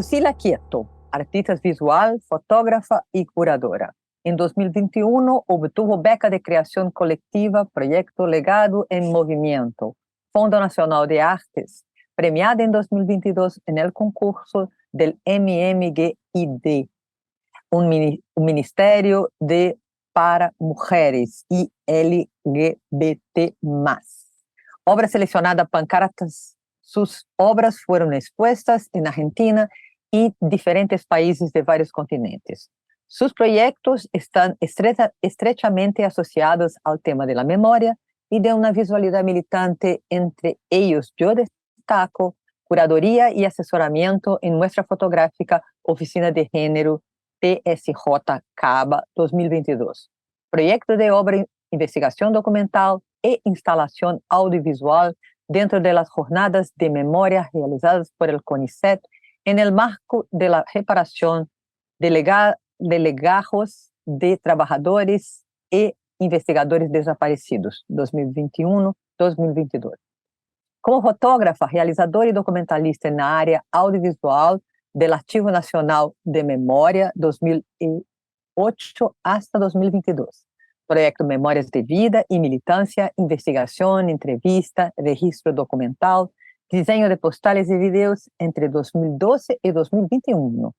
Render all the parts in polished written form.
Lucila Quieto, artista visual, fotógrafa y curadora. En 2021 obtuvo beca de creación colectiva Proyecto Legado en Movimiento, Fondo Nacional de Artes, premiada en 2022 en el concurso del MMGID, un ministerio para mujeres y LGBT+. Obra seleccionada Pancartas. Sus obras fueron expuestas en Argentina y diferentes países de varios continentes. Sus proyectos están estrechamente asociados al tema de la memoria y de una visualidad militante. Entre ellos, yo destaco curaduría y asesoramiento en muestra fotográfica Oficina de Género PSJ Caba 2022. Proyecto de obra, investigación documental e instalación audiovisual dentro de las jornadas de memoria realizadas por el CONICET en el marco de la reparación de legajos de trabajadores e investigadores desaparecidos, 2021-2022. Como fotógrafa, realizadora y documentalista en la área audiovisual del Archivo Nacional de Memoria 2008 hasta 2022. Proyecto Memórias de Vida y Militancia, investigación, entrevista, registro documental, diseño de postales y videos entre 2012 y 2021.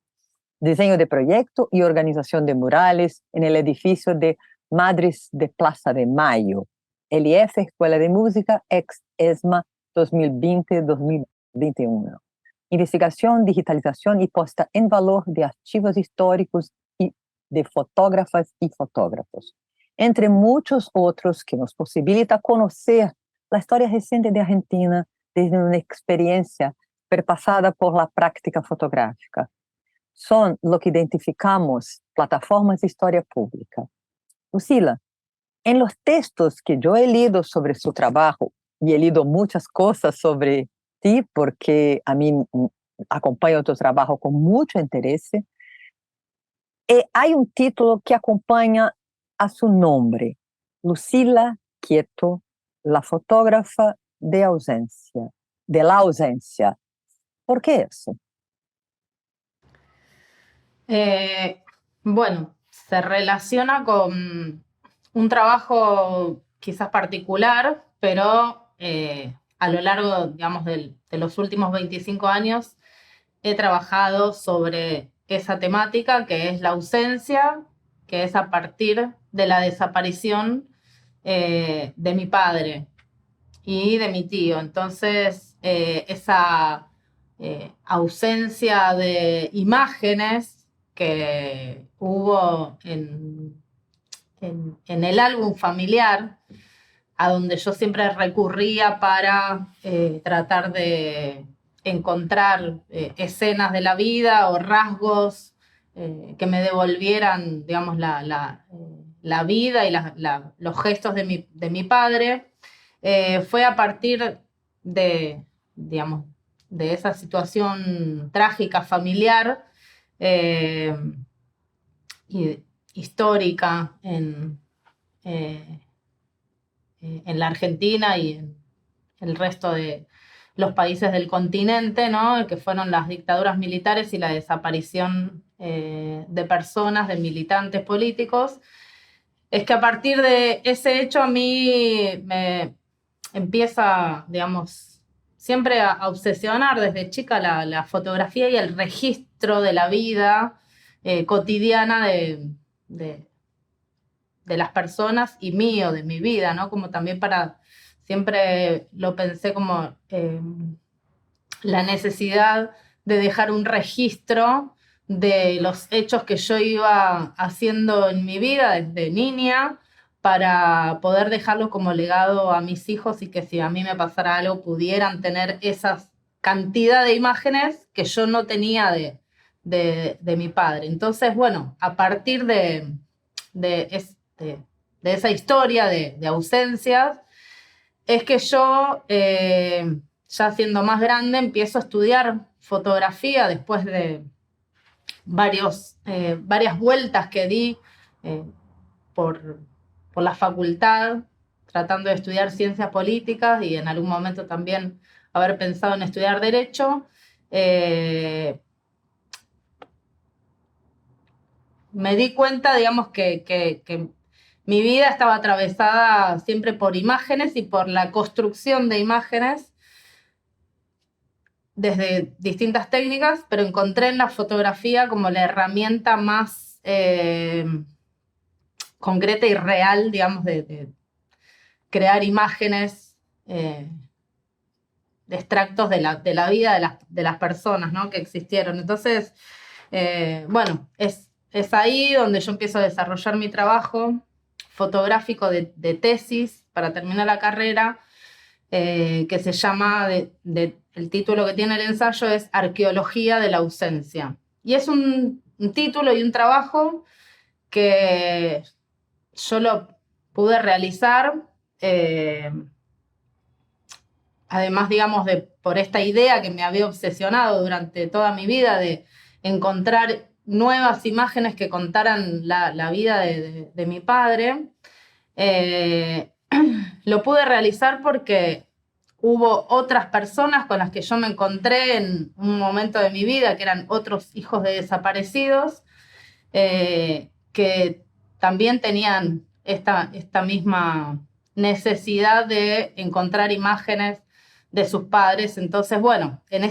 Diseño de proyecto y organización de murales en el edificio de Madres de Plaza de Mayo. LIF, Escuela de Música, ex-ESMA 2020-2021. Investigación, digitalización y puesta en valor de archivos históricos y de fotógrafas y fotógrafos, entre muchos otros que nos posibilita conocer la historia reciente de Argentina desde una experiencia perpasada por la práctica fotográfica. Son lo que identificamos plataformas de historia pública. Lucila, en los textos que yo he leído sobre su trabajo, y he leído muchas cosas sobre ti porque a mí acompaño tu trabajo con mucho interés, hay un título que acompaña a su nombre, Lucila Quieto, la fotógrafa de la ausencia. ¿Por qué eso? Bueno, se relaciona con un trabajo quizás particular, pero a lo largo, digamos, de los últimos 25 años he trabajado sobre esa temática que es la ausencia, que es a partir de la desaparición de mi padre y de mi tío. Entonces, esa ausencia de imágenes que hubo en el álbum familiar, a donde yo siempre recurría para tratar de encontrar escenas de la vida o rasgos que me devolvieran, digamos, la vida y los gestos de mi padre. Fue a partir digamos, de esa situación trágica familiar y histórica en la Argentina y en el resto de los países del continente, ¿no? Que fueron las dictaduras militares y la desaparición de personas, de militantes políticos. Es que a partir de ese hecho a mí me empieza, digamos, siempre a obsesionar desde chica la fotografía y el registro de la vida cotidiana de las personas y mío, de mi vida, ¿no? Como también siempre lo pensé como la necesidad de dejar un registro de los hechos que yo iba haciendo en mi vida desde niña para poder dejarlo como legado a mis hijos y que si a mí me pasara algo pudieran tener esa cantidad de imágenes que yo no tenía de mi padre. Entonces, bueno, a partir de esa historia de ausencias, es que yo, ya siendo más grande, empiezo a estudiar fotografía después de varias vueltas que di por la facultad, tratando de estudiar ciencias políticas y en algún momento también haber pensado en estudiar Derecho. me di cuenta, digamos, que mi vida estaba atravesada siempre por imágenes y por la construcción de imágenes desde distintas técnicas, pero encontré en la fotografía como la herramienta más concreta y real, digamos, de crear imágenes de extractos de la vida de las personas, ¿no?, que existieron. Entonces, bueno, es ahí donde yo empiezo a desarrollar mi trabajo fotográfico de tesis para terminar la carrera, que se llama, el título que tiene el ensayo es Arqueología de la ausencia. Y es un título y un trabajo que yo lo pude realizar, además, digamos, por esta idea que me había obsesionado durante toda mi vida de encontrar nuevas imágenes que contaran la vida de mi padre. Lo pude realizar porque hubo otras personas con las que yo me encontré en un momento de mi vida, que eran otros hijos de desaparecidos, que también tenían esta misma necesidad de encontrar imágenes de sus padres. Entonces, bueno, en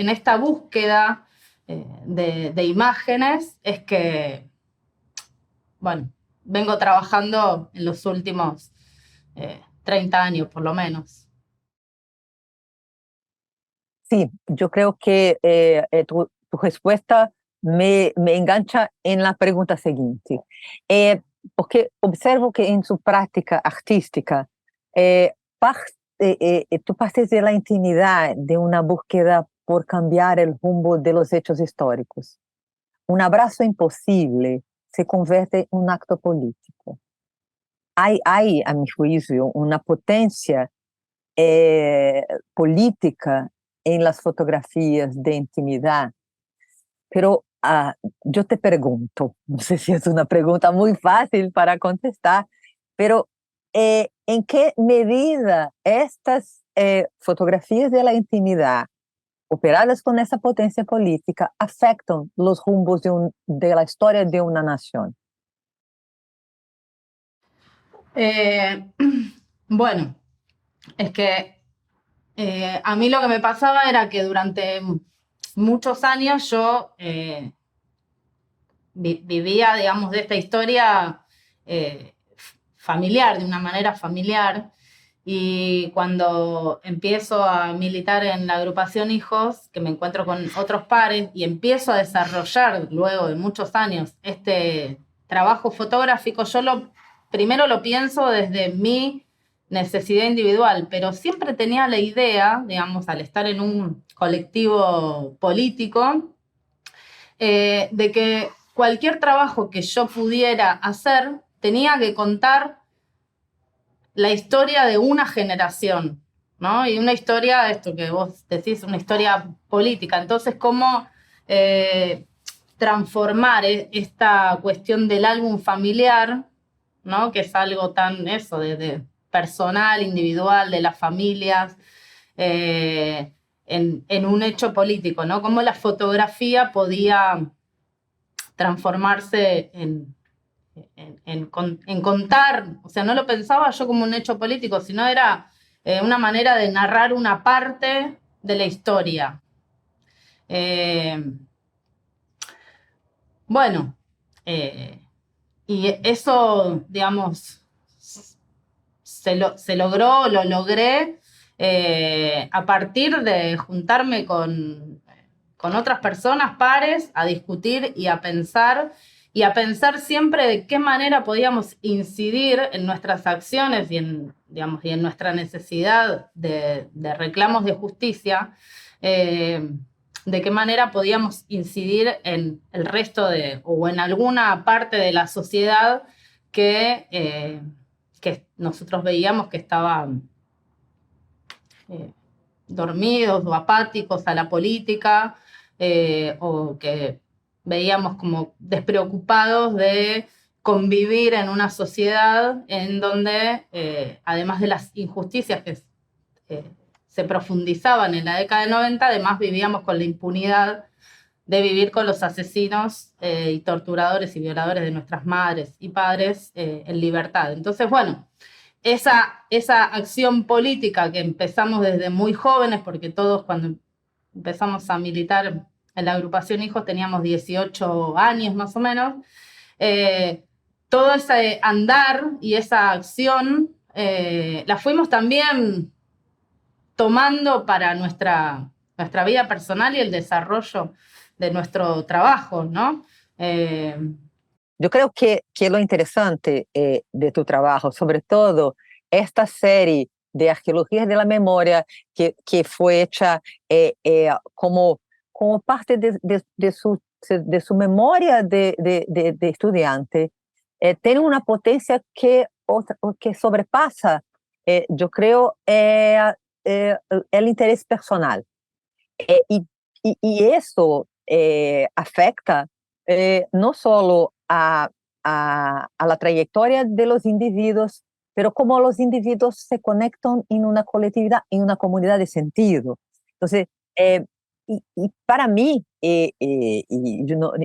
esta búsqueda de imágenes es que, bueno, vengo trabajando en los últimos 30 años, por lo menos. Sí, yo creo que tu respuesta me engancha en la pregunta siguiente. Porque observo que en su práctica artística, eh, tú partes de la intimidad de una búsqueda por cambiar el rumbo de los hechos históricos. Un abrazo imposible se convierte en un acto político. Hay, a mi juicio, una potencia política en las fotografías de intimidad, pero yo te pregunto, no sé si es una pregunta muy fácil para contestar, pero ¿en qué medida estas fotografías de la intimidad, operadas con esa potencia política, afectan los rumbos de la historia de una nación? Bueno, es que a mí lo que me pasaba era que durante muchos años yo vivía, digamos, de esta historia familiar, de una manera familiar, y cuando empiezo a militar en la agrupación Hijos, que me encuentro con otros pares y empiezo a desarrollar luego de muchos años este trabajo fotográfico, yo primero lo pienso desde mi necesidad individual, pero siempre tenía la idea, digamos, al estar en un colectivo político, de que cualquier trabajo que yo pudiera hacer tenía que contar la historia de una generación, ¿no? Y una historia, esto que vos decís, una historia política. Entonces, ¿cómo transformar esta cuestión del álbum familiar, ¿no?, que es algo tan eso, de personal, individual, de las familias, en un hecho político, ¿no? Cómo la fotografía podía transformarse en contar, o sea, no lo pensaba yo como un hecho político, sino era una manera de narrar una parte de la historia. Bueno, y eso, digamos, se logró, lo logré a partir de juntarme con otras personas, pares, a discutir y a pensar siempre de qué manera podíamos incidir en nuestras acciones y en, digamos, y en nuestra necesidad de reclamos de justicia, de qué manera podíamos incidir en el resto o en alguna parte de la sociedad que nosotros veíamos que estaban dormidos o apáticos a la política, o que veíamos como despreocupados de convivir en una sociedad en donde, además de las injusticias que se profundizaban en la década de 90, además vivíamos con la impunidad de vivir con los asesinos y torturadores y violadores de nuestras madres y padres en libertad. Entonces, bueno, esa acción política que empezamos desde muy jóvenes, porque todos cuando empezamos a militar en la agrupación Hijos teníamos 18 años más o menos, todo ese andar y esa acción la fuimos también tomando para nuestra vida personal y el desarrollo de nuestro trabajo, ¿no? Yo creo que lo interesante de tu trabajo, sobre todo esta serie de arqueologías de la memoria que fue hecha como parte de su memoria de estudiante, tiene una potencia que sobrepasa, yo creo, el interés personal. Y eso afecta no solo a la trayectoria de los individuos, pero cómo los individuos se conectan en una colectividad, en una comunidad de sentido. Entonces, y para mí, y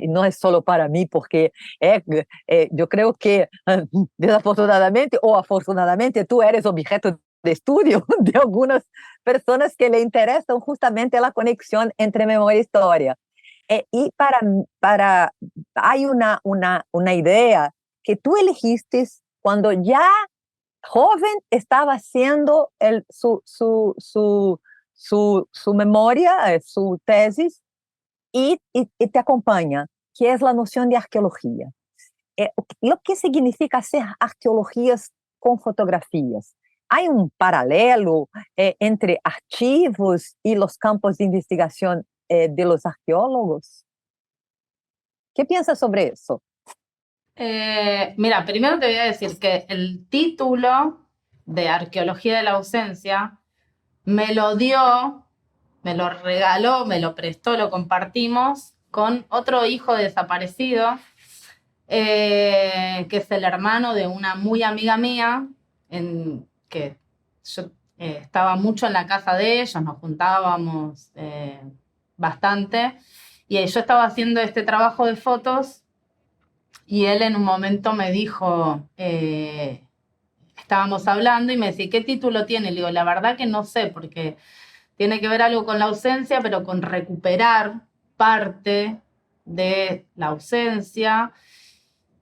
no es solo para mí, porque yo creo que desafortunadamente o afortunadamente tú eres objeto de estudio de algunas personas que le interesan justamente la conexión entre memoria e historia. Y hay una idea que tú elegiste cuando ya joven estaba haciendo su memoria, su tesis, y te acompaña, que es la noción de arqueología. Lo que significa hacer arqueologías con fotografías. ¿Hay un paralelo entre archivos y los campos de investigación de los arqueólogos? ¿Qué piensas sobre eso? Mira, primero te voy a decir que el título de Arqueología de la Ausencia me lo dio, me lo regaló, me lo prestó, lo compartimos con otro hijo desaparecido, que es el hermano de una muy amiga mía, que yo estaba mucho en la casa de ellos, nos juntábamos bastante, y yo estaba haciendo este trabajo de fotos, y él en un momento me dijo, estábamos hablando, y me decía, ¿qué título tiene? Le digo, la verdad que no sé, porque tiene que ver algo con la ausencia, pero con recuperar parte de la ausencia.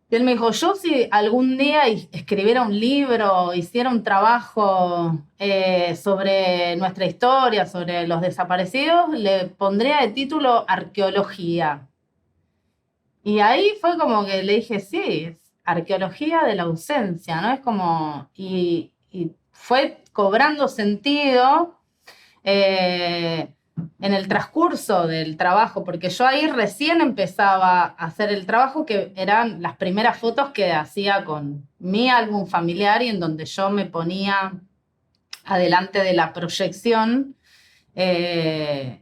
Y él me dijo, yo si algún día escribiera un libro, hiciera un trabajo sobre nuestra historia, sobre los desaparecidos, le pondría de título Arqueología. Y ahí fue como que le dije, sí, es arqueología de la ausencia, ¿no? Es como, y fue cobrando sentido en el transcurso del trabajo, porque yo ahí recién empezaba a hacer el trabajo, que eran las primeras fotos que hacía con mi álbum familiar y en donde yo me ponía adelante de la proyección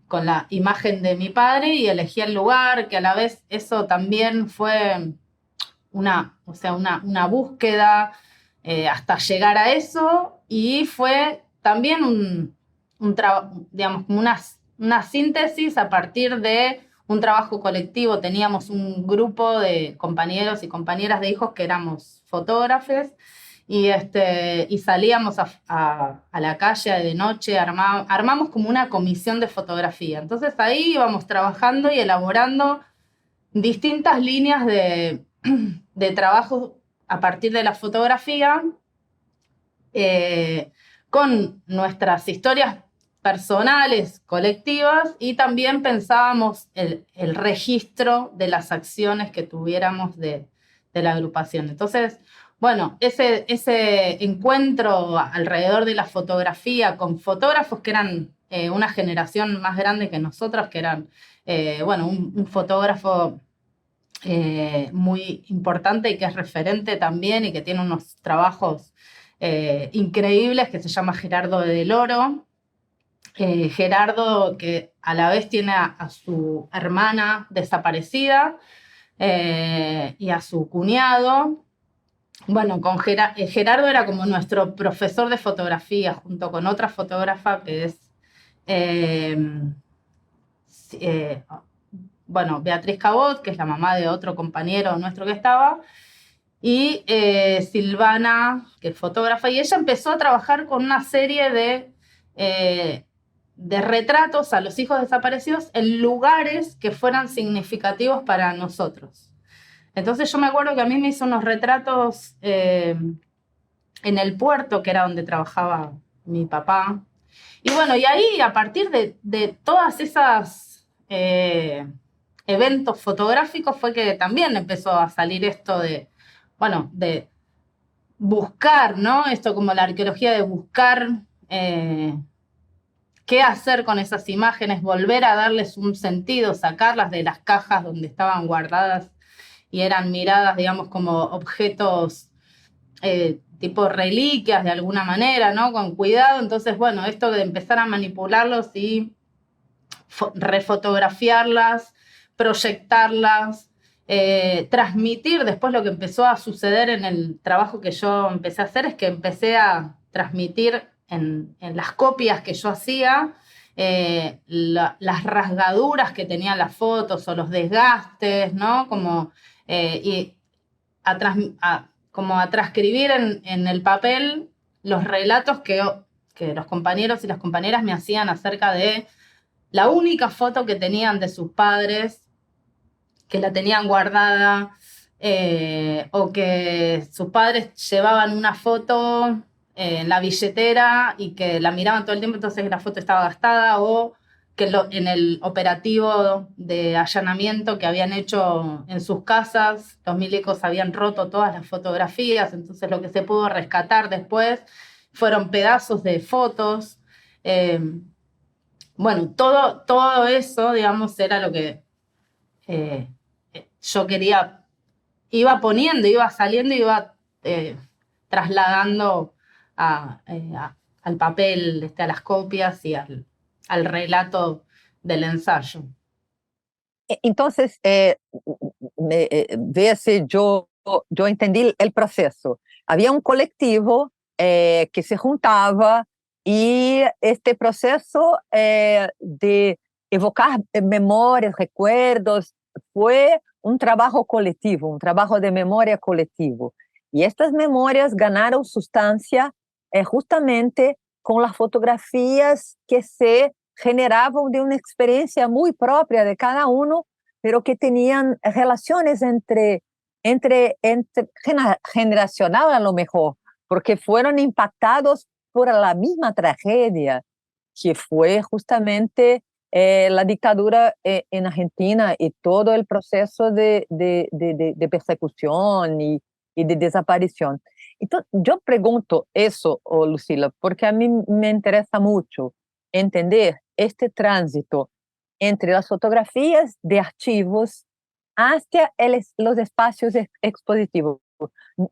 con la imagen de mi padre y elegí el lugar, que a la vez eso también fue una búsqueda hasta llegar a eso, y fue también digamos, como una síntesis a partir de un trabajo colectivo. Teníamos un grupo de compañeros y compañeras de hijos que éramos fotógrafos, y salíamos a la calle de noche, armamos como una comisión de fotografía. Entonces ahí íbamos trabajando y elaborando distintas líneas de trabajo a partir de la fotografía, con nuestras historias personales, colectivas, y también pensábamos el registro de las acciones que tuviéramos de la agrupación. Entonces, bueno, ese encuentro alrededor de la fotografía con fotógrafos que eran una generación más grande que nosotros, que eran, un fotógrafo muy importante y que es referente también y que tiene unos trabajos increíbles, que se llama Gerardo Del Oro. Gerardo, que a la vez tiene a su hermana desaparecida y a su cuñado. Bueno, Gerardo era como nuestro profesor de fotografía, junto con otra fotógrafa que es bueno, Beatriz Cabot, que es la mamá de otro compañero nuestro que estaba, y Silvana, que es fotógrafa, y ella empezó a trabajar con una serie de retratos a los hijos desaparecidos en lugares que fueran significativos para nosotros. Entonces yo me acuerdo que a mí me hizo unos retratos en el puerto, que era donde trabajaba mi papá. Y bueno, y ahí a partir de todas esas eventos fotográficos fue que también empezó a salir esto de, bueno, de buscar, ¿no? Esto como la arqueología de buscar qué hacer con esas imágenes, volver a darles un sentido, sacarlas de las cajas donde estaban guardadas y eran miradas, digamos, como objetos tipo reliquias de alguna manera, ¿no? Con cuidado. Entonces, bueno, esto de empezar a manipularlos y refotografiarlas, proyectarlas, transmitir. Después lo que empezó a suceder en el trabajo que yo empecé a hacer es que empecé a transmitir en las copias que yo hacía las rasgaduras que tenían las fotos o los desgastes, ¿no? Como, y como a transcribir en el papel los relatos que los compañeros y las compañeras me hacían acerca de la única foto que tenían de sus padres, que la tenían guardada, o que sus padres llevaban una foto en la billetera y que la miraban todo el tiempo, entonces la foto estaba gastada, o que en el operativo de allanamiento que habían hecho en sus casas, los milicos habían roto todas las fotografías, entonces lo que se pudo rescatar después fueron pedazos de fotos. Bueno, todo eso, digamos, era lo que eh, yo quería, iba poniendo, iba saliendo, iba trasladando al papel, a las copias y al relato del ensayo. Entonces, vea si yo entendí el proceso. Había un colectivo que se juntaba y este proceso de evocar memorias, recuerdos, fue un trabajo colectivo, un trabajo de memoria colectivo. Y estas memorias ganaron sustancia justamente con las fotografías que se generaban de una experiencia muy propia de cada uno, pero que tenían relaciones entre generacional a lo mejor, porque fueron impactados por la misma tragedia que fue justamente la dictadura en Argentina y todo el proceso de persecución y de desaparición. Entonces, yo pregunto eso, oh, Lucila, porque a mí me interesa mucho entender este tránsito entre las fotografías de archivos hacia los espacios expositivos.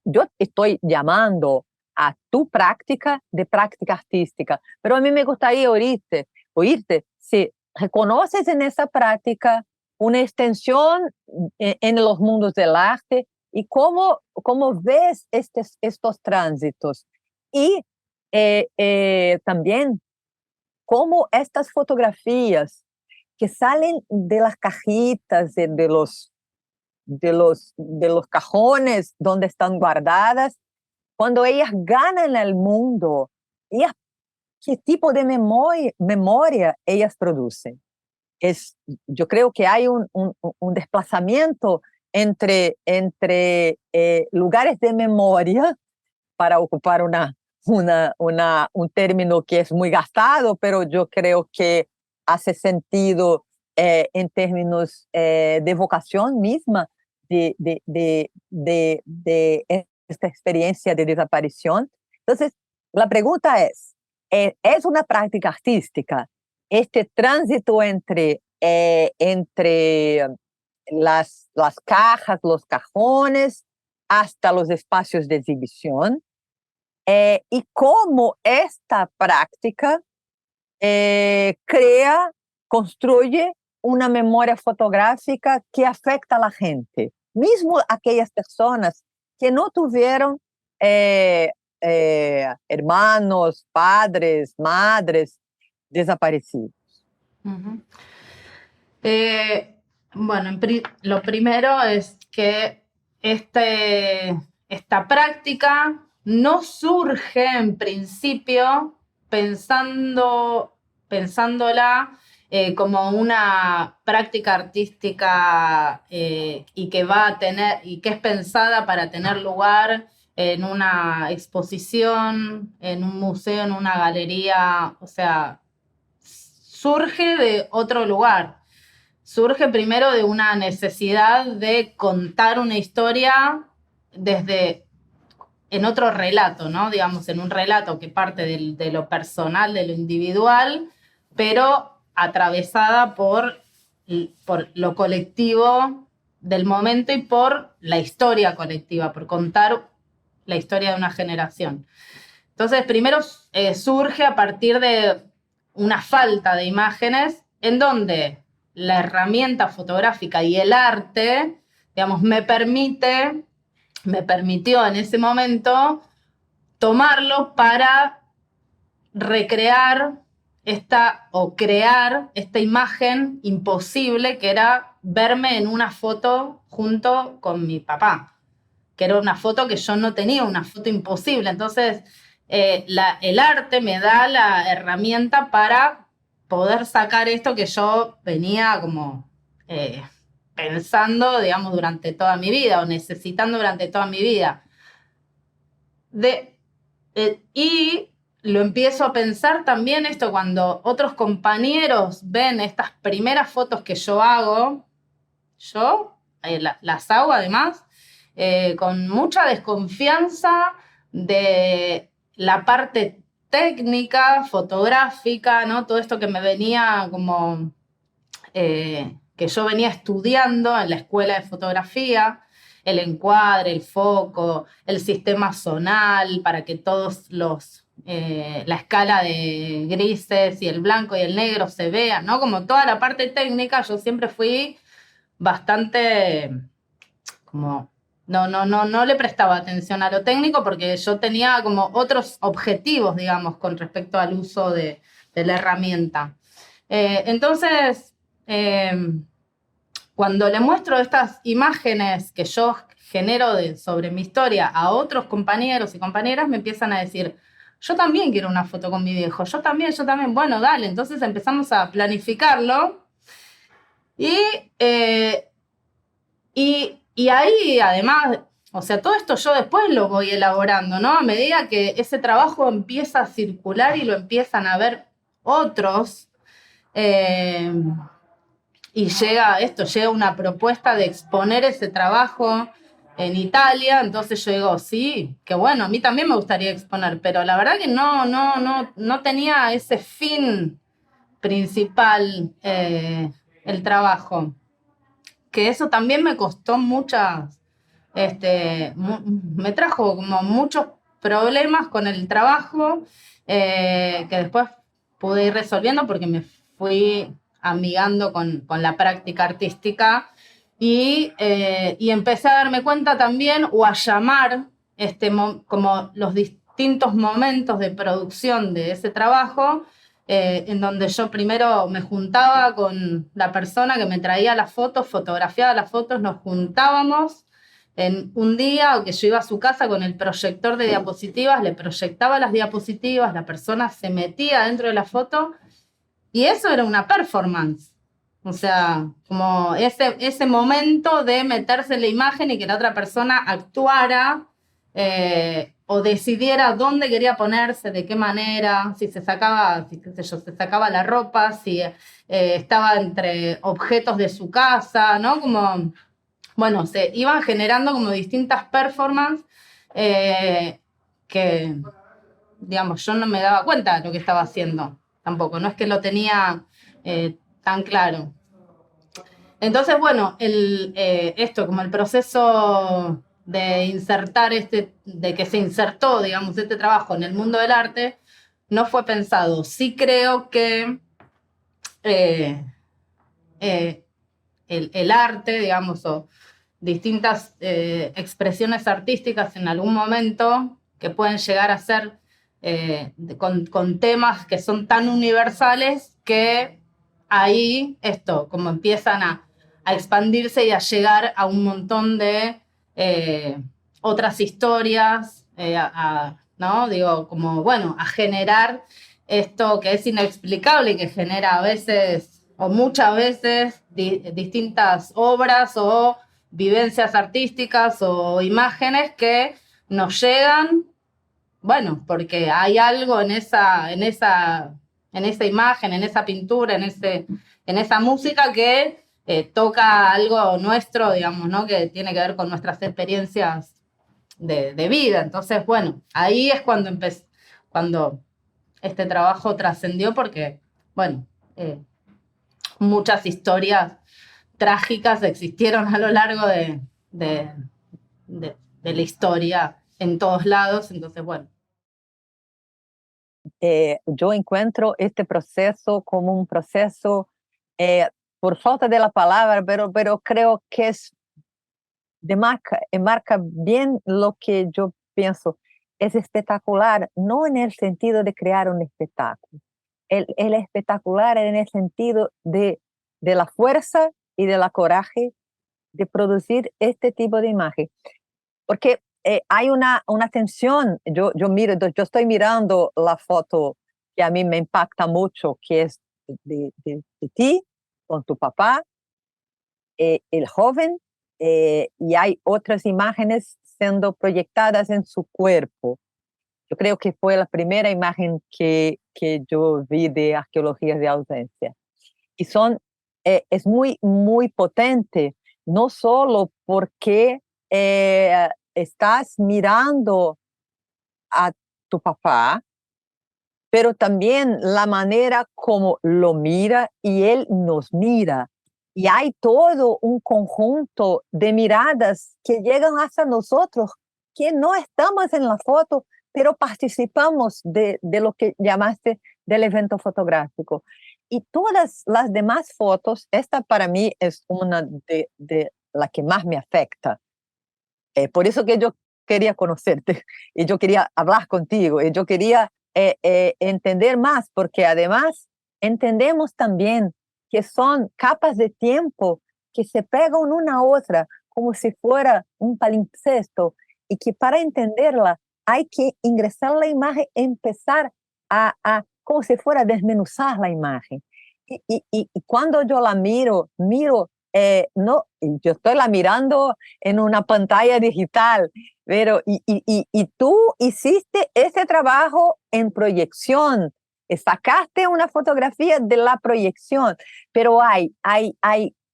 Yo estoy llamando a tu práctica de práctica artística, pero a mí me gustaría oírte si reconoces en esa práctica una extensión en los mundos del arte y cómo ves estos tránsitos. Y también cómo estas fotografías que salen de las cajitas, de los cajones donde están guardadas, cuando ellas ganan el mundo, ellas, ¿qué tipo de memoria ellas producen? Yo creo que hay un desplazamiento entre lugares de memoria, para ocupar un término que es muy gastado, pero yo creo que hace sentido en términos de vocación misma de esta experiencia de desaparición. Entonces, la pregunta ¿es una práctica artística este tránsito entre las cajas, los cajones, hasta los espacios de exhibición? Y cómo esta práctica construye una memoria fotográfica que afecta a la gente, mismo aquellas personas que no tuvieron hermanos, padres, madres desaparecidos. Uh-huh. Bueno, lo primero es que esta práctica no surge en principio pensándola como una práctica artística y que va a tener, y que es pensada para tener lugar en una exposición, en un museo, en una galería, o sea, surge de otro lugar. Surge primero de una necesidad de contar una historia en otro relato, ¿no? Digamos, en un relato que parte de lo personal, de lo individual, pero atravesada por lo colectivo del momento y por la historia colectiva, por contar la historia de una generación. Entonces, primero surge a partir de una falta de imágenes en donde la herramienta fotográfica y el arte, digamos, me permitió en ese momento tomarlo para recrear crear esta imagen imposible que era verme en una foto junto con mi papá, que era una foto que yo no tenía, una foto imposible. Entonces, el arte me da la herramienta para poder sacar esto que yo venía como pensando, digamos, durante toda mi vida o necesitando durante toda mi vida. Y lo empiezo a pensar también esto cuando otros compañeros ven estas primeras fotos que yo hago, yo las hago además con mucha desconfianza de la parte técnica, fotográfica, ¿no? Todo esto que me venía como, que yo venía estudiando en la escuela de fotografía, el encuadre, el foco, el sistema zonal, para que la escala de grises y el blanco y el negro se vean, ¿no? Como toda la parte técnica, yo siempre fui bastante como no le prestaba atención a lo técnico porque yo tenía como otros objetivos, digamos, con respecto al uso de la herramienta. Entonces, cuando le muestro estas imágenes que yo genero sobre mi historia a otros compañeros y compañeras, me empiezan a decir, yo también quiero una foto con mi viejo, yo también, bueno, dale, entonces empezamos a planificarlo y ahí, además, o sea, todo esto yo después lo voy elaborando, ¿no? A medida que ese trabajo empieza a circular y lo empiezan a ver otros, y llega una propuesta de exponer ese trabajo en Italia, entonces yo digo, sí, qué bueno, a mí también me gustaría exponer, pero la verdad que no tenía ese fin principal el trabajo, que eso también me costó me trajo como muchos problemas con el trabajo que después pude ir resolviendo porque me fui amigando con la práctica artística y empecé a darme cuenta también o a llamar como los distintos momentos de producción de ese trabajo en donde yo primero me juntaba con la persona que me traía las fotos, fotografiaba las fotos, nos juntábamos en un día o que yo iba a su casa con el proyector de diapositivas, le proyectaba las diapositivas, la persona se metía dentro de la foto y eso era una performance. O sea, como ese momento de meterse en la imagen y que la otra persona actuara o decidiera dónde quería ponerse, de qué manera, si se sacaba, qué sé yo, se sacaba la ropa, si estaba entre objetos de su casa, ¿no? Como, bueno, se iban generando como distintas performances que, digamos, yo no me daba cuenta de lo que estaba haciendo tampoco, no es que lo tenía tan claro. Entonces, bueno, esto, como el proceso de insertar de que se insertó, digamos, este trabajo en el mundo del arte, no fue pensado. Sí creo que el arte, digamos, o distintas expresiones artísticas en algún momento que pueden llegar a ser con temas que son tan universales que ahí como empiezan a a expandirse y a llegar a un montón de otras historias, ¿no? Digo, como, bueno, a generar esto que es inexplicable y que genera a veces, o muchas veces, distintas obras o vivencias artísticas o imágenes que nos llegan, bueno, porque hay algo en esa imagen, en esa pintura, en esa música que toca algo nuestro, digamos, ¿no? Que tiene que ver con nuestras experiencias de vida. Entonces, bueno, ahí es cuando este trabajo trascendió porque, bueno, muchas historias trágicas existieron a lo largo de, de la historia en todos lados. Entonces, bueno. Yo encuentro este proceso como un proceso, por falta de la palabra, pero creo que es marca bien lo que yo pienso. Es espectacular, no en el sentido de crear un espectáculo. El espectacular en el sentido de la fuerza y de la coraje de producir este tipo de imagen. Porque hay una tensión. Yo estoy mirando la foto que a mí me impacta mucho, que es de ti, con tu papá, el joven, y hay otras imágenes siendo proyectadas en su cuerpo. Yo creo que fue la primera imagen que yo vi de arqueologías de ausencia. Y es muy, muy potente, no solo porque estás mirando a tu papá, pero también la manera como lo mira y él nos mira. Y hay todo un conjunto de miradas que llegan hasta nosotros, que no estamos en la foto, pero participamos de lo que llamaste del evento fotográfico. Y todas las demás fotos, esta para mí es una de la que más me afecta. Por eso que yo quería conocerte y yo quería hablar contigo y yo quería entender más, porque además entendemos también que son capas de tiempo que se pegan una a otra como si fuera un palimpsesto y que para entenderla hay que ingresar la imagen, empezar como si fuera a desmenuzar la imagen. Y cuando yo la miro, no, yo estoy la mirando en una pantalla digital, pero y tú hiciste ese trabajo en proyección, sacaste una fotografía de la proyección, pero hay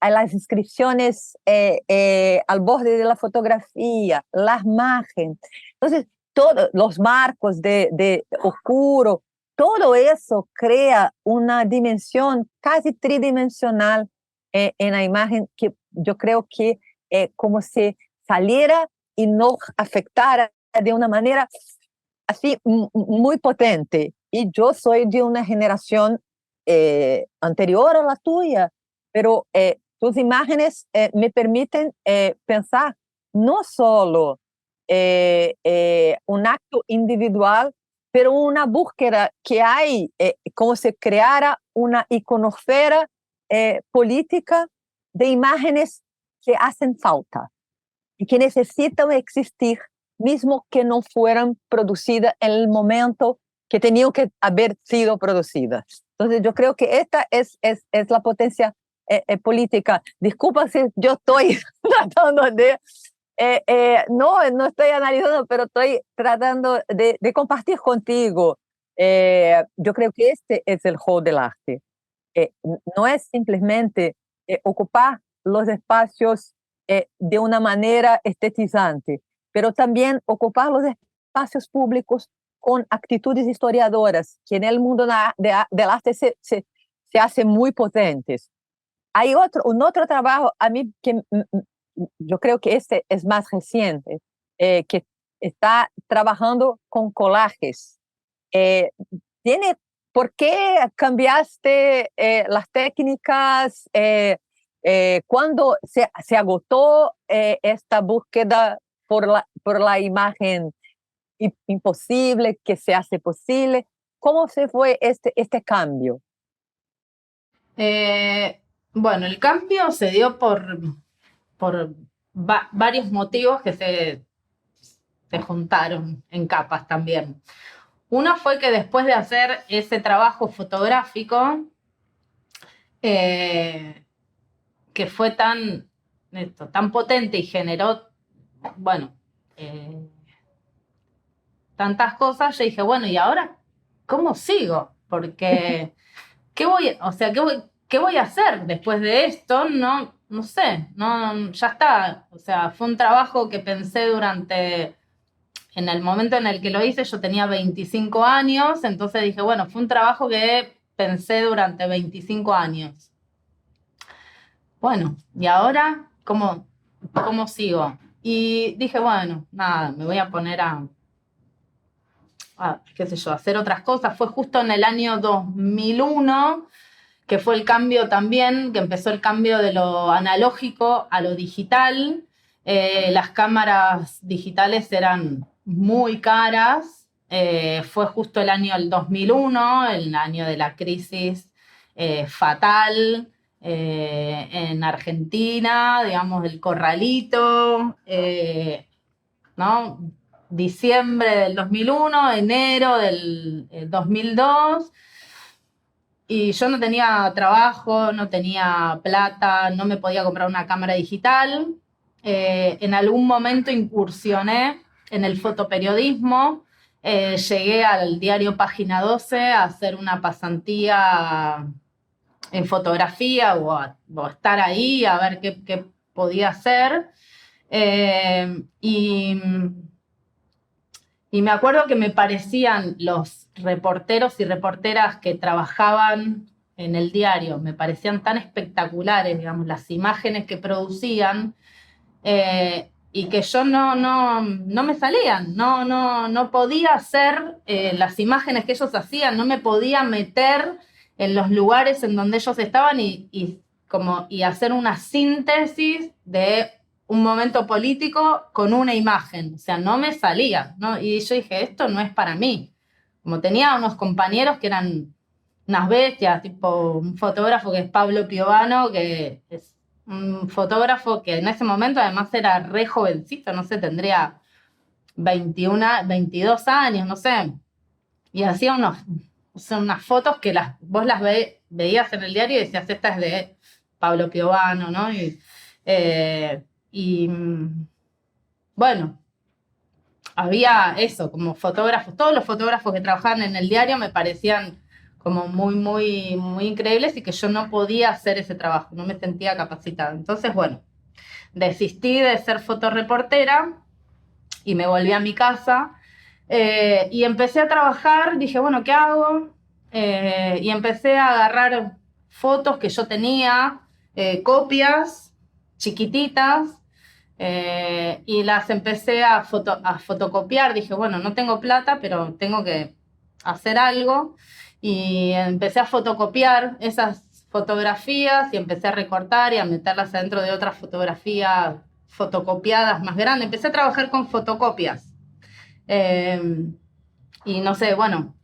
las inscripciones al borde de la fotografía, las imágenes, entonces todos los marcos de oscuro, todo eso crea una dimensión casi tridimensional en la imagen que yo creo que como si saliera y nos afectara de una manera así muy potente. Y yo soy de una generación anterior a la tuya, pero tus imágenes me permiten pensar no solo un acto individual, pero una búsqueda que hay, como si creara una iconosfera política de imágenes que hacen falta y que necesitan existir, mismo que no fueran producidas en el momento que tenían que haber sido producidas. Entonces yo creo que esta es la potencia política. Disculpa si yo estoy tratando de... no estoy analizando, pero estoy tratando de compartir contigo. Yo creo que este es el juego del arte. No es simplemente ocupar los espacios de una manera estetizante, pero también ocupar los espacios públicos con actitudes historiadoras que en el mundo del arte se hacen muy potentes. Hay un otro trabajo a mí que yo creo que este es más reciente, que está trabajando con collages. Eh, ¿Tiene por qué cambiaste las técnicas? ¿Cuándo se agotó esta búsqueda por la imagen imposible que se hace posible? ¿Cómo se fue este cambio? Bueno, el cambio se dio por varios motivos que se juntaron en capas también. Uno fue que después de hacer ese trabajo fotográfico, que fue tan potente y generó, bueno, tantas cosas, yo dije, bueno, ¿y ahora cómo sigo? Porque, qué voy a hacer después de esto? No sé, ya está. O sea, fue un trabajo que pensé en el momento en el que lo hice, yo tenía 25 años, entonces dije, bueno, fue un trabajo que pensé durante 25 años. Bueno, ¿y ahora cómo sigo? Y dije, bueno, nada, me voy a poner qué sé yo, hacer otras cosas. Fue justo en el año 2001, que fue el cambio también, que empezó el cambio de lo analógico a lo digital. Las cámaras digitales eran muy caras. Fue justo el año del 2001, el año de la crisis fatal en Argentina, digamos, del corralito, ¿no? Diciembre del 2001, enero del 2002. Y yo no tenía trabajo, no tenía plata, no me podía comprar una cámara digital. En algún momento incursioné en el fotoperiodismo. Llegué al diario Página 12 a hacer una pasantía en fotografía o estar ahí a ver qué podía hacer. Y me acuerdo que me parecían los reporteros y reporteras que trabajaban en el diario, me parecían tan espectaculares, digamos, las imágenes que producían, y que yo no me salían, no podía hacer las imágenes que ellos hacían, no me podía meter en los lugares en donde ellos estaban y hacer una síntesis de un momento político con una imagen. O sea, no me salía, ¿no? Y yo dije, esto no es para mí. Como tenía unos compañeros que eran unas bestias, tipo un fotógrafo que es Pablo Piovano, que es un fotógrafo que en ese momento además era re jovencito, no sé, tendría 21, 22 años, no sé. Y hacía unas fotos que vos las veías en el diario y decías, esta es de Pablo Piovano, ¿no? Y bueno, había eso, como fotógrafos, todos los fotógrafos que trabajaban en el diario me parecían como muy, muy, muy increíbles y que yo no podía hacer ese trabajo, no me sentía capacitada. Entonces, bueno, desistí de ser fotoreportera y me volví a mi casa y empecé a trabajar, dije, bueno, ¿qué hago? Y empecé a agarrar fotos que yo tenía, copias chiquititas, y las empecé a fotocopiar. Dije, bueno, no tengo plata, pero tengo que hacer algo. Y empecé a fotocopiar esas fotografías y empecé a recortar y a meterlas adentro de otras fotografías fotocopiadas más grandes. Empecé a trabajar con fotocopias. Y no sé, bueno,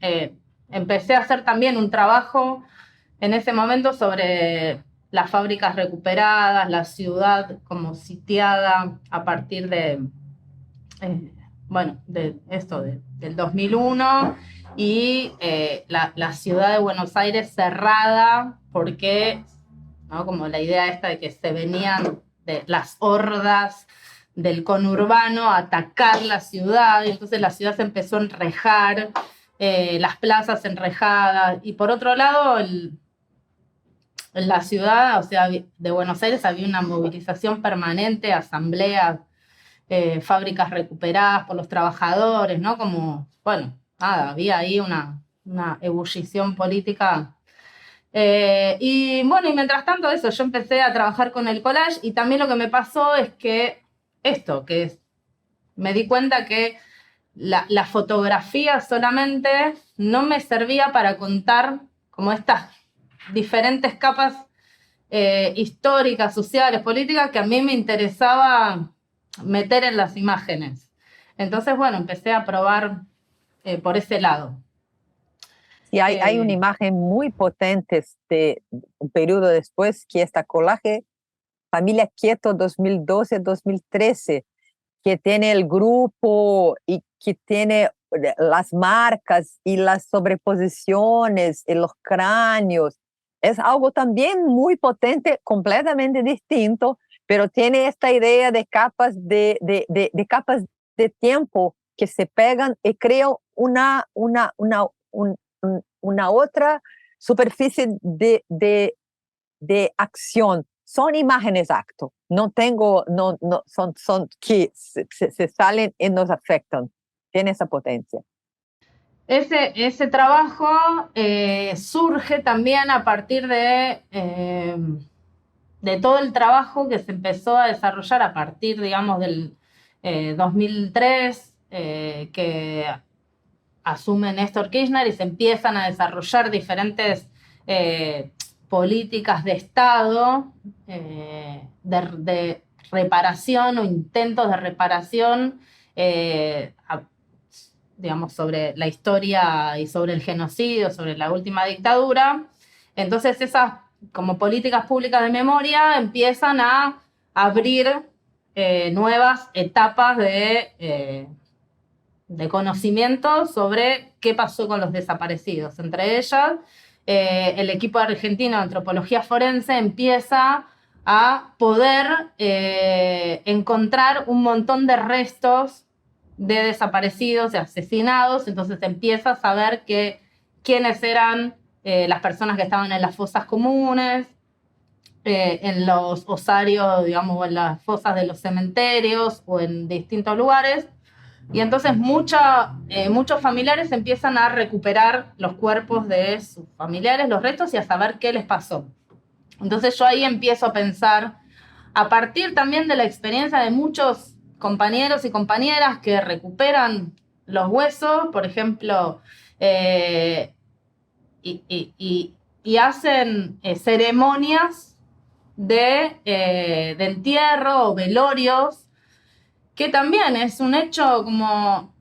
empecé a hacer también un trabajo en ese momento sobre las fábricas recuperadas, la ciudad como sitiada a partir bueno, de esto, del 2001 y la ciudad de Buenos Aires cerrada porque, ¿no? Como la idea esta de que se venían de las hordas del conurbano a atacar la ciudad, y entonces la ciudad se empezó a enrejar, las plazas enrejadas, y por otro lado, en la ciudad, o sea, de Buenos Aires había una movilización permanente, asambleas, fábricas recuperadas por los trabajadores, ¿no? Como, bueno, nada, había ahí una ebullición política. Y bueno, y mientras tanto eso, yo empecé a trabajar con el collage y también lo que me pasó es que me di cuenta que la fotografía solamente no me servía para contar como estas diferentes capas históricas, sociales, políticas que a mí me interesaba meter en las imágenes. Entonces, bueno, empecé a probar por ese lado. Y hay una Eh, imagen muy potente de un periodo después, que esta colaje Familia Quieto 2012-2013, que tiene el grupo y que tiene las marcas y las sobreposiciones y los cráneos. Es algo también muy potente, completamente distinto, pero tiene esta idea de capas de capas de tiempo que se pegan y crean una otra superficie de acción. Son imágenes acto. No tengo, no, son que se salen y nos afectan. Tiene esa potencia. ese trabajo surge también a partir de todo el trabajo que se empezó a desarrollar a partir, digamos, del 2003, que asume Néstor Kirchner y se empiezan a desarrollar diferentes políticas de Estado de reparación o intentos de reparación, digamos, sobre la historia y sobre el genocidio, sobre la última dictadura. Entonces esas como políticas públicas de memoria empiezan a abrir nuevas etapas de conocimiento sobre qué pasó con los desaparecidos. Entre ellas, el equipo argentino de antropología forense empieza a poder encontrar un montón de restos de desaparecidos, de asesinados, entonces empieza a saber quiénes eran las personas que estaban en las fosas comunes, en los osarios, digamos, o en las fosas de los cementerios o en distintos lugares. Y entonces muchos familiares empiezan a recuperar los cuerpos de sus familiares, los restos, y a saber qué les pasó. Entonces yo ahí empiezo a pensar, a partir también de la experiencia de muchos compañeros y compañeras que recuperan los huesos, por ejemplo, y hacen ceremonias de entierro o velorios, que también es un hecho como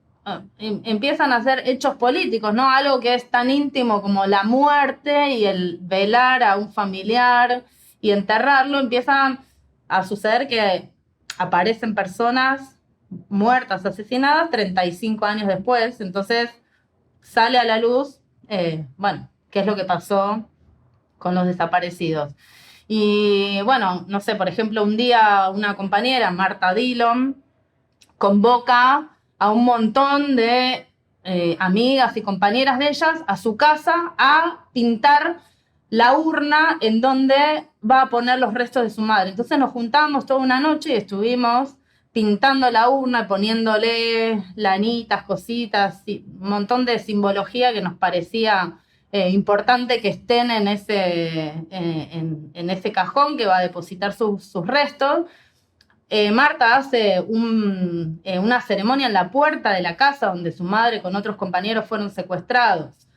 empiezan a ser hechos políticos, ¿no? Algo que es tan íntimo como la muerte y el velar a un familiar y enterrarlo, empiezan a suceder que aparecen personas muertas, asesinadas 35 años después, entonces sale a la luz, bueno, qué es lo que pasó con los desaparecidos. Y bueno, no sé, por ejemplo, un día una compañera, Marta Dillon, convoca a un montón de amigas y compañeras de ellas a su casa a pintar la urna en donde va a poner los restos de su madre. Entonces nos juntamos toda una noche y estuvimos pintando la urna, poniéndole lanitas, cositas, un montón de simbología que nos parecía importante que estén en ese cajón que va a depositar sus restos. Marta hace una ceremonia en la puerta de la casa donde su madre con otros compañeros fueron secuestrados.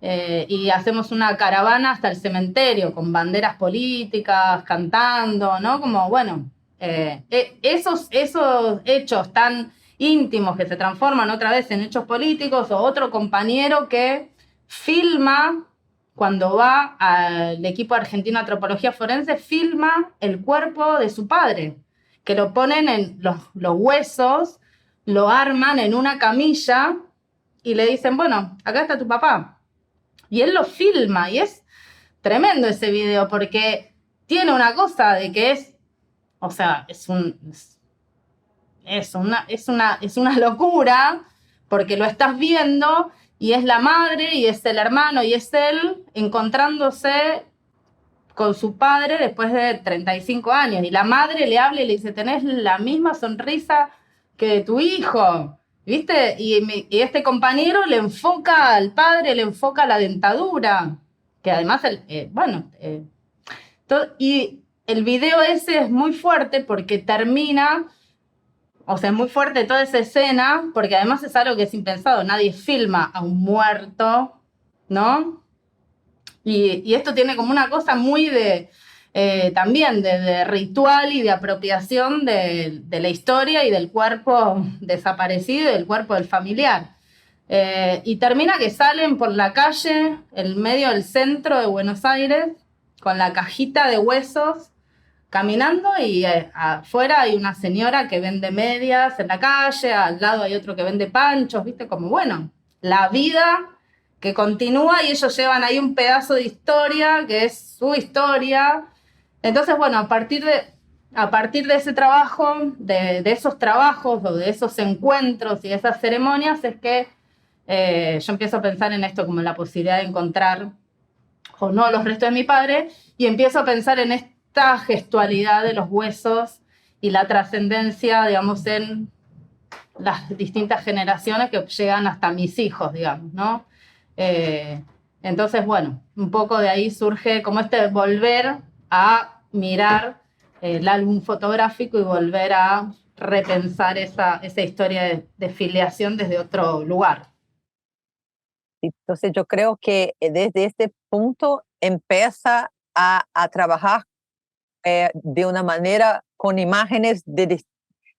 Y hacemos una caravana hasta el cementerio con banderas políticas, cantando, ¿no? Como, bueno, esos hechos tan íntimos que se transforman otra vez en hechos políticos, o otro compañero que filma, cuando va al equipo argentino de antropología forense, filma el cuerpo de su padre, que lo ponen en los huesos, lo arman en una camilla y le dicen, bueno, acá está tu papá. Y él lo filma y es tremendo ese video porque tiene una cosa de que o sea, es una locura porque lo estás viendo y es la madre y es el hermano y es él encontrándose con su padre después de 35 años. Y la madre le habla y le dice, tenés la misma sonrisa que de tu hijo, ¿viste? Y este compañero le enfoca al padre, le enfoca la dentadura, que además, y el video ese es muy fuerte porque termina, o sea, es muy fuerte toda esa escena, porque además es algo que es impensado, nadie filma a un muerto, ¿no? Y esto tiene como una cosa muy también de ritual y de apropiación de la historia y del cuerpo desaparecido y del cuerpo del familiar. Y termina que salen por la calle, en medio del centro de Buenos Aires, con la cajita de huesos, caminando y afuera hay una señora que vende medias en la calle, al lado hay otro que vende panchos, ¿viste? Como, bueno, la vida que continúa y ellos llevan ahí un pedazo de historia que es su historia. Entonces, bueno, a partir de ese trabajo, de esos trabajos o de esos encuentros y de esas ceremonias es que yo empiezo a pensar en esto como la posibilidad de encontrar o no los restos de mi padre y empiezo a pensar en esta gestualidad de los huesos y la trascendencia, digamos, en las distintas generaciones que llegan hasta mis hijos, digamos, ¿no? Entonces, bueno, un poco de ahí surge como este volver a mirar el álbum fotográfico y volver a repensar esa historia de filiación desde otro lugar. Entonces yo creo que desde este punto empieza a trabajar de una manera con imágenes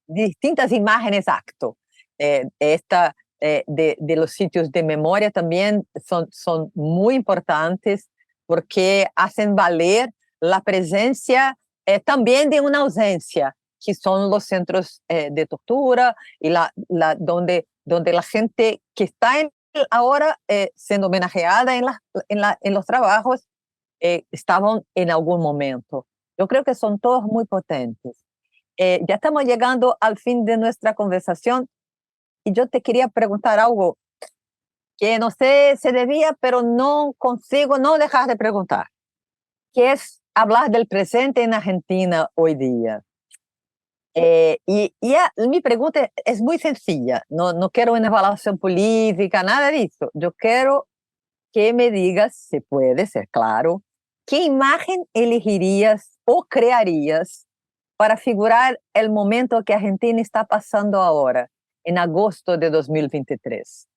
distintas imágenes acto. De los sitios de memoria también son muy importantes porque hacen valer la presencia también de una ausencia, que son los centros de tortura y donde la gente que está ahora siendo homenajeada en los trabajos estaban en algún momento. Yo creo que son todos muy potentes. Ya estamos llegando al fin de nuestra conversación y yo te quería preguntar algo que no sé si debía, pero no consigo no dejar de preguntar, que es hablar del presente en Argentina hoy día. Mi pregunta es muy sencilla, no quiero una evaluación política, nada de eso. Yo quiero que me digas, si puede ser claro, ¿qué imagen elegirías o crearías para figurar el momento que Argentina está pasando ahora, en agosto de 2023?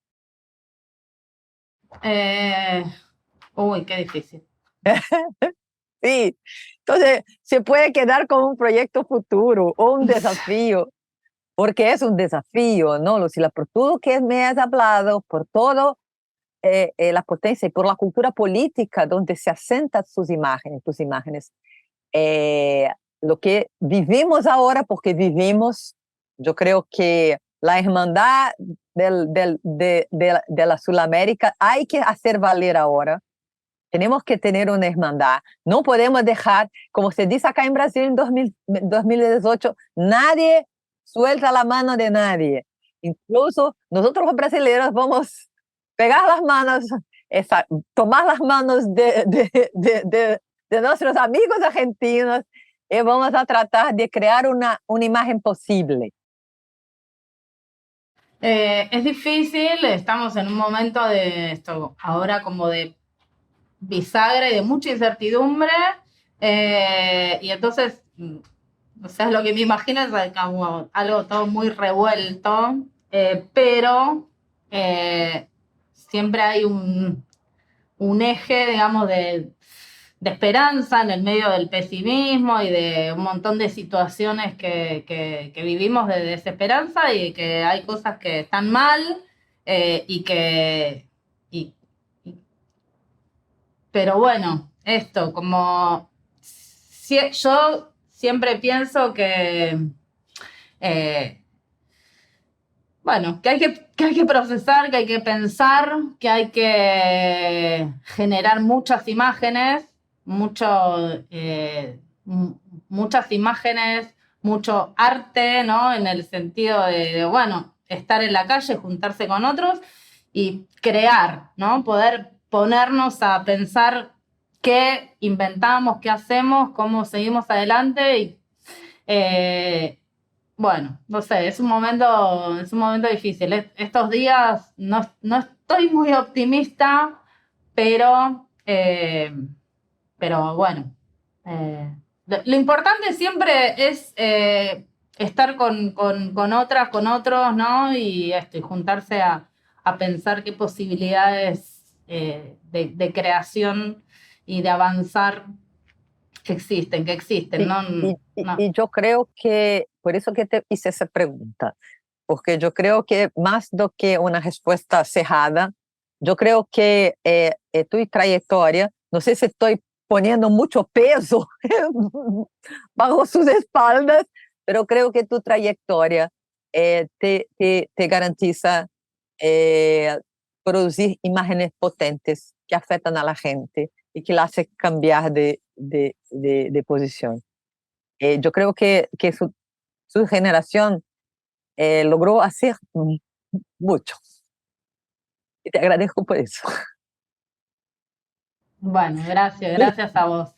Uy, qué difícil. Sí, entonces se puede quedar como un proyecto futuro o un desafío, porque es un desafío, ¿no, Lucila? Por todo que me has hablado, por todo la potencia y por la cultura política donde se asentan tus imágenes. Eh, lo que vivimos ahora, porque vivimos, yo creo que la hermandad de la Sudamérica hay que hacer valer ahora. Tenemos que tener una hermandad. No podemos dejar, como se dice acá en Brasil en 2018, nadie suelta la mano de nadie. Incluso nosotros los brasileños vamos pegar las manos, tomar las manos de nuestros amigos argentinos y vamos a tratar de crear una imagen posible. Es difícil, estamos en un momento de esto, ahora como de bisagra y de mucha incertidumbre, y entonces, o sea, lo que me imagino es como algo todo muy revuelto, pero siempre hay un eje, digamos, de esperanza en el medio del pesimismo y de un montón de situaciones que vivimos de desesperanza y que hay cosas que están mal y que... pero bueno, esto, como yo siempre pienso que, bueno, que hay que procesar, que hay que pensar, que hay que generar muchas imágenes, muchas imágenes, mucho arte, ¿no? En el sentido bueno, estar en la calle, juntarse con otros y crear, ¿no? Poder ponernos a pensar qué inventamos, qué hacemos, cómo seguimos adelante y bueno, no sé, es un momento difícil. Estos días no estoy muy optimista, pero bueno, lo importante siempre es estar con otras, con otros, ¿no? Y juntarse a pensar qué posibilidades de creación y de avanzar que existen, Sí, ¿no? y yo creo que, por eso que te hice esa pregunta, porque yo creo que más do que una respuesta cerrada, yo creo que tu trayectoria, no sé si estoy poniendo mucho peso bajo sus espaldas, pero creo que tu trayectoria te garantiza producir imágenes potentes que afectan a la gente y que la hacen cambiar de posición. Yo creo que su generación logró hacer mucho. Y te agradezco por eso. Bueno, gracias a vos.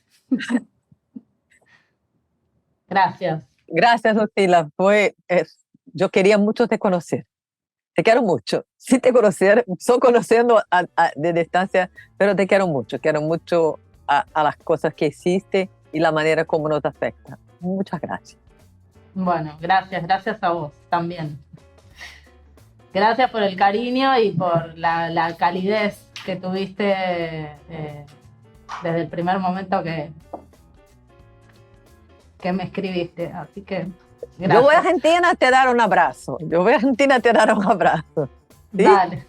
Gracias. Gracias, Lucila. Yo quería mucho te conocer. Te quiero mucho. Sí te conocer, solo conociendo de distancia, pero te quiero mucho a las cosas que hiciste y la manera como nos afecta. Muchas gracias. Bueno, gracias a vos también. Gracias por el cariño y por la calidez que tuviste desde el primer momento que me escribiste. Así que gracias. Yo voy a Argentina a te dar un abrazo. ¿Sí? Dale.